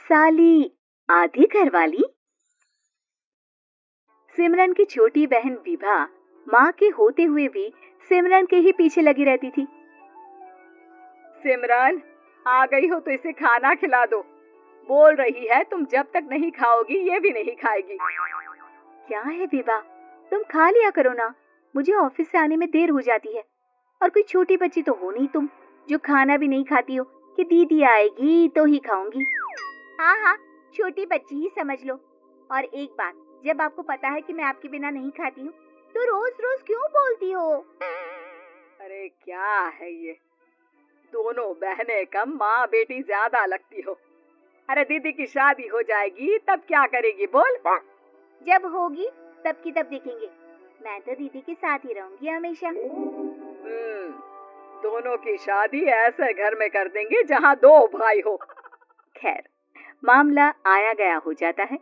साली आधी घरवाली। सिमरन की छोटी बहन विभा माँ के होते हुए भी सिमरन के ही पीछे लगी रहती थी। सिमरन, आ गई हो तो इसे खाना खिला दो। बोल रही है तुम जब तक नहीं खाओगी ये भी नहीं खाएगी। क्या है विभा, तुम खा लिया करो ना, मुझे ऑफिस से आने में देर हो जाती है। और कोई छोटी बच्ची तो हो नहीं तुम जो खाना भी नहीं खाती हो कि दीदी आएगी तो ही खाऊंगी। हाँ हाँ, छोटी बच्ची ही समझ लो। और एक बात, जब आपको पता है कि मैं आपके बिना नहीं खाती हूँ तो रोज रोज क्यों बोलती हो? अरे क्या है ये, दोनों बहनें कम माँ बेटी ज्यादा लगती हो। अरे दीदी की शादी हो जाएगी तब क्या करेगी बोल? जब होगी तब की तब देखेंगे। मैं तो दीदी के साथ ही रहूंगी हमेशा। दोनों की शादी ऐसे घर में कर देंगे जहाँ दो भाई हो। खैर, मामला आया गया हो जाता है।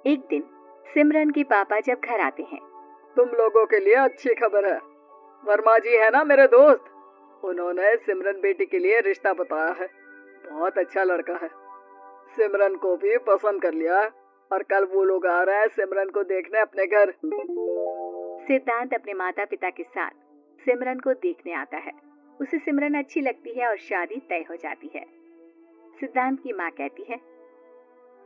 एक दिन सिमरन के पापा जब घर आते हैं। तुम लोगों के लिए अच्छी खबर है। वर्मा जी है ना मेरे दोस्त, उन्होंने सिमरन बेटी के लिए रिश्ता बताया है। बहुत अच्छा लड़का है, सिमरन को भी पसंद कर लिया है और कल वो लोग आ रहे हैं सिमरन को देखने अपने घर। सिद्धांत अपने माता पिता के साथ सिमरन को देखने आता है। उसे सिमरन अच्छी लगती है और शादी तय हो जाती है। सिद्धांत की माँ कहती है,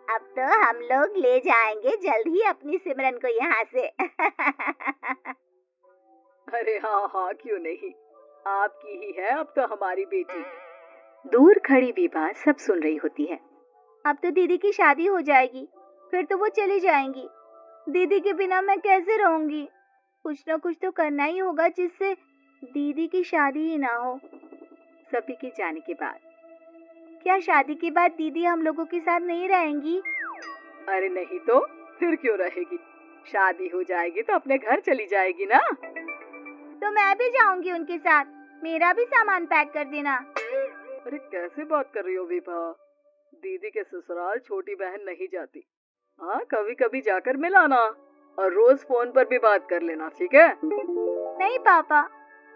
अब तो हम लोग ले जाएंगे जल्द ही अपनी सिमरन को यहाँ से। अरे हाँ हाँ, क्यों नहीं, आपकी ही है अब तो हमारी बेटी। दूर खड़ी विभा सब सुन रही होती है। अब तो दीदी की शादी हो जाएगी, फिर तो वो चली जाएंगी। दीदी के बिना मैं कैसे रहूंगी? कुछ ना कुछ तो करना ही होगा जिससे दीदी की शादी ही ना हो। सभी के जाने के बाद क्या शादी के बाद दीदी हम लोगों के साथ नहीं रहेंगी? अरे नहीं तो फिर क्यों रहेगी, शादी हो जाएगी तो अपने घर चली जाएगी ना। तो मैं भी जाऊंगी उनके साथ, मेरा भी सामान पैक कर देना। अरे कैसे बात कर रही हो विभा, दीदी के ससुराल छोटी बहन नहीं जाती। हाँ, कभी कभी जाकर मिलाना और रोज फोन पर भी बात कर लेना, ठीक है? नहीं पापा,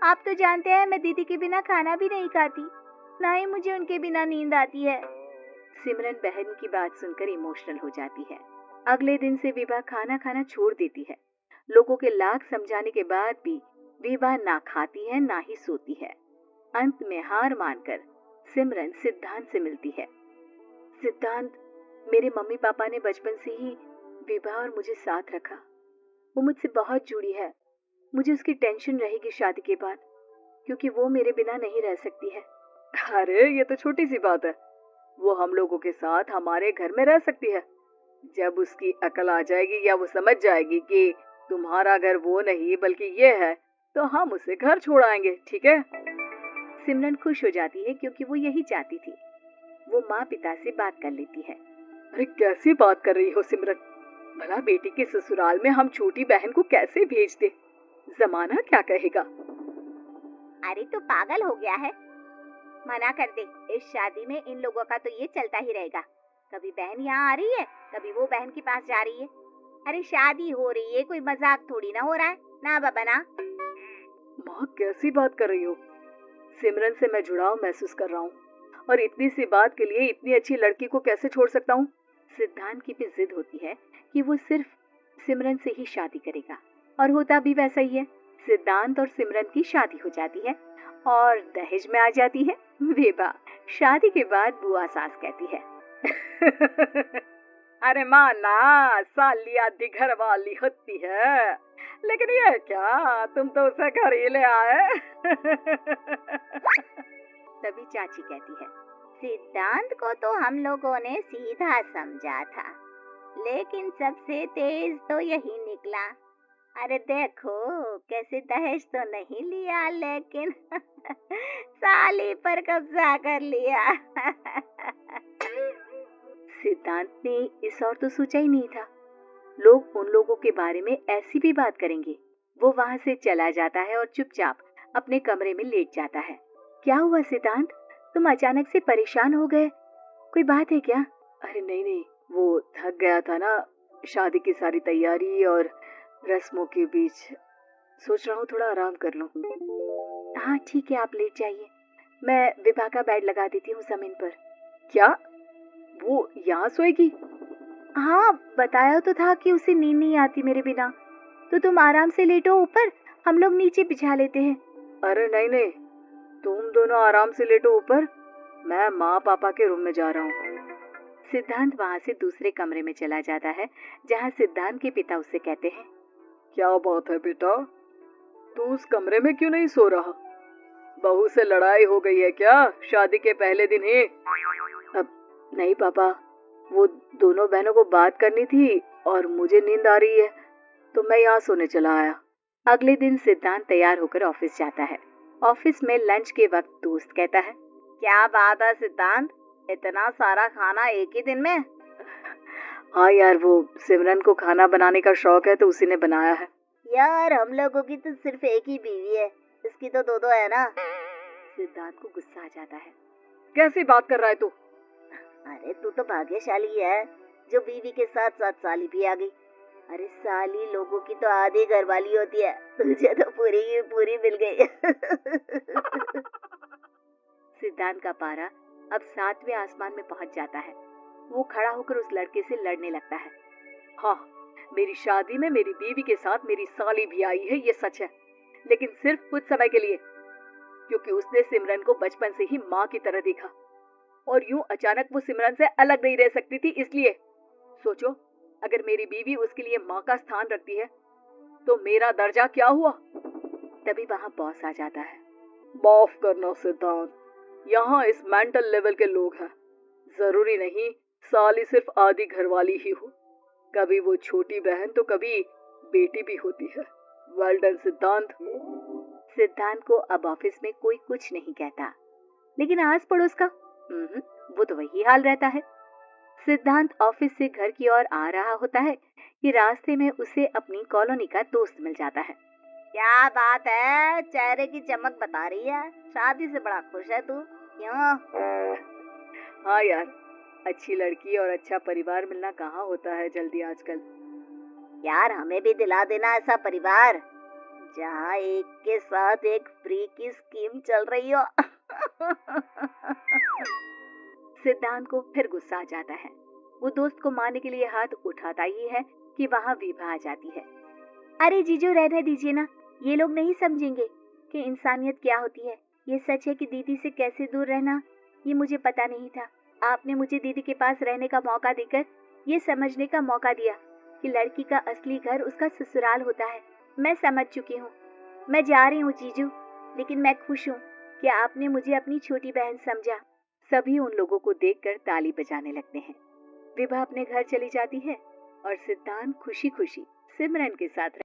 आप तो जानते हैं मैं दीदी के बिना खाना भी नहीं खाती, ना ही मुझे उनके बिना नींद आती है। सिमरन बहन की बात सुनकर इमोशनल हो जाती है। अगले दिन से विभा खाना खाना छोड़ देती है। लोगों के लाख समझाने के बाद भी विभा ना खाती है ना ही सोती है। अंत में हार मानकर सिमरन सिद्धांत से मिलती है। सिद्धांत, मेरे मम्मी पापा ने बचपन से ही विभा और मुझे साथ रखा। वो मुझसे बहुत जुड़ी है। मुझे उसकी टेंशन रहेगी शादी के बाद, क्योंकि वो मेरे बिना नहीं रह सकती है। अरे ये तो छोटी सी बात है, वो हम लोगों के साथ हमारे घर में रह सकती है। जब उसकी अकल आ जाएगी या वो समझ जाएगी कि तुम्हारा घर वो नहीं बल्कि ये है, तो हम उसे घर छोड़ाएंगे, ठीक है? सिमरन खुश हो जाती है क्योंकि वो यही चाहती थी। वो माँ पिता से बात कर लेती है। अरे कैसी बात कर रही हो सिमरन, भला बेटी के ससुराल में हम छोटी बहन को कैसे भेज दे, जमाना क्या कहेगा? अरे तो पागल हो गया है, मना कर दे। इस शादी में इन लोगों का तो ये चलता ही रहेगा, कभी बहन यहाँ आ रही है, कभी वो बहन के पास जा रही है। अरे शादी हो रही है, कोई मजाक थोड़ी ना हो रहा है ना बाबा ना। माँ कैसी बात कर रही हो, सिमरन से मैं जुड़ाव महसूस कर रहा हूँ और इतनी सी बात के लिए इतनी अच्छी लड़की को कैसे छोड़ सकता हूँ? सिद्धांत की भी जिद होती है कि वो सिर्फ सिमरन से ही शादी करेगा, और होता भी वैसा ही है। सिद्धांत और सिमरन की शादी हो जाती है और दहेज में आ जाती है विभा। शादी के बाद बुआ सास कहती है, अरे माँ ना, साली आधी घर वाली होती है, लेकिन ये क्या, तुम तो उसे घर ही ले आए। तभी चाची कहती है, सिद्धांत को तो हम लोगों ने सीधा समझा था, लेकिन सबसे तेज तो यही निकला। अरे देखो कैसे दहेज तो नहीं लिया, लेकिन साली पर कब्जा कर लिया। सिद्धांत ने इस और तो सोचा ही नहीं था, लोग उन लोगों के बारे में ऐसी भी बात करेंगे। वो वहां से चला जाता है और चुपचाप अपने कमरे में लेट जाता है। क्या हुआ सिद्धांत, तुम अचानक से परेशान हो गए, कोई बात है क्या? अरे नहीं, वो थक गया था ना, शादी की सारी तैयारी और रस्मों के बीच, सोच रहा हूँ थोड़ा आराम कर लूं। हाँ ठीक है, आप लेट जाइए, मैं विभा का बेड लगा देती हूँ जमीन पर। क्या, वो यहाँ सोएगी? हाँ, बताया तो था कि उसे नींद नहीं आती मेरे बिना। तो तुम आराम से लेटो ऊपर, हम लोग नीचे बिछा लेते हैं। अरे नहीं नहीं, तुम दोनों आराम से लेटो ऊपर, मैं माँ पापा के रूम में जा रहा हूँ। सिद्धांत वहाँ से दूसरे कमरे में चला जाता है, जहाँ सिद्धांत के पिता उससे कहते हैं, क्या बात है बेटा, तू उस कमरे में क्यों नहीं सो रहा? बहू से लड़ाई हो गई है क्या शादी के पहले दिन ही? अब नहीं पापा, वो दोनों बहनों को बात करनी थी और मुझे नींद आ रही है, तो मैं यहाँ सोने चला आया। अगले दिन सिद्धांत तैयार होकर ऑफिस जाता है। ऑफिस में लंच के वक्त दोस्त कहता है, क्या बात है सिद्धांत, इतना सारा खाना एक ही दिन में? हाँ यार, वो सिमरन को खाना बनाने का शौक है तो उसी ने बनाया है। यार हम लोगों की तो सिर्फ एक ही बीवी है, इसकी तो दो है ना। सिद्धांत को गुस्सा आ जाता है। कैसी बात कर रहा है तू? अरे तू तो भाग्यशाली है जो बीवी के साथ साथ साली भी आ गई। अरे साली लोगों की तो आधी घरवाली होती है, तुझे तो पूरी की पूरी मिल गई। सिद्धांत का पारा अब 7वें आसमान में पहुंच जाता है। वो खड़ा होकर उस लड़के से लड़ने लगता है। हाँ, मेरी शादी में मेरी बीवी के साथ मेरी साली भी आई है, ये सच है, लेकिन सिर्फ कुछ समय के लिए, क्योंकि उसने सिमरन को बचपन से ही माँ की तरह देखा और यूं अचानक वो सिमरन से अलग नहीं रह सकती थी। इसलिए सोचो, अगर मेरी बीवी उसके लिए माँ का स्थान रखती है तो मेरा दर्जा क्या हुआ? तभी वहाँ बॉस आ जाता है। माफ करना सिद्धांत, यहाँ इस मेंटल लेवल के लोग हैं, जरूरी नहीं साली सिर्फ आधी घरवाली ही हो, कभी वो छोटी बहन तो कभी बेटी भी होती है। वेल डन सिद्धांत। सिद्धांत को अब ऑफिस में कोई कुछ नहीं कहता, लेकिन आस पड़ोस का वो तो वही हाल रहता है। सिद्धांत ऑफिस से घर की ओर आ रहा होता है कि रास्ते में उसे अपनी कॉलोनी का दोस्त मिल जाता है। क्या बात है, चेहरे की चमक बता रही है, शादी से बड़ा खुश है तू, क्यों? हाँ यार, अच्छी लड़की और अच्छा परिवार मिलना कहाँ होता है जल्दी आजकल। यार हमें भी दिला देना ऐसा परिवार जहाँ एक के साथ एक फ्री की स्कीम चल रही हो। सिद्धांत को फिर गुस्सा आ जाता है। वो दोस्त को मारने के लिए हाथ उठाता ही है कि वहाँ विभा आ जाती है। अरे जीजू रहने दीजिए ना, ये लोग नहीं समझेंगे कि इंसानियत क्या होती है। ये सच है कि दीदी से कैसे दूर रहना ये मुझे पता नहीं था। आपने मुझे दीदी के पास रहने का मौका देकर ये समझने का मौका दिया कि लड़की का असली घर उसका ससुराल होता है। मैं समझ चुकी हूँ, मैं जा रही हूँ जीजू, लेकिन मैं खुश हूँ कि आपने मुझे अपनी छोटी बहन समझा। सभी उन लोगों को देखकर ताली बजाने लगते हैं। विभा अपने घर चली जाती है और सिद्धांत खुशी खुशी सिमरन के साथ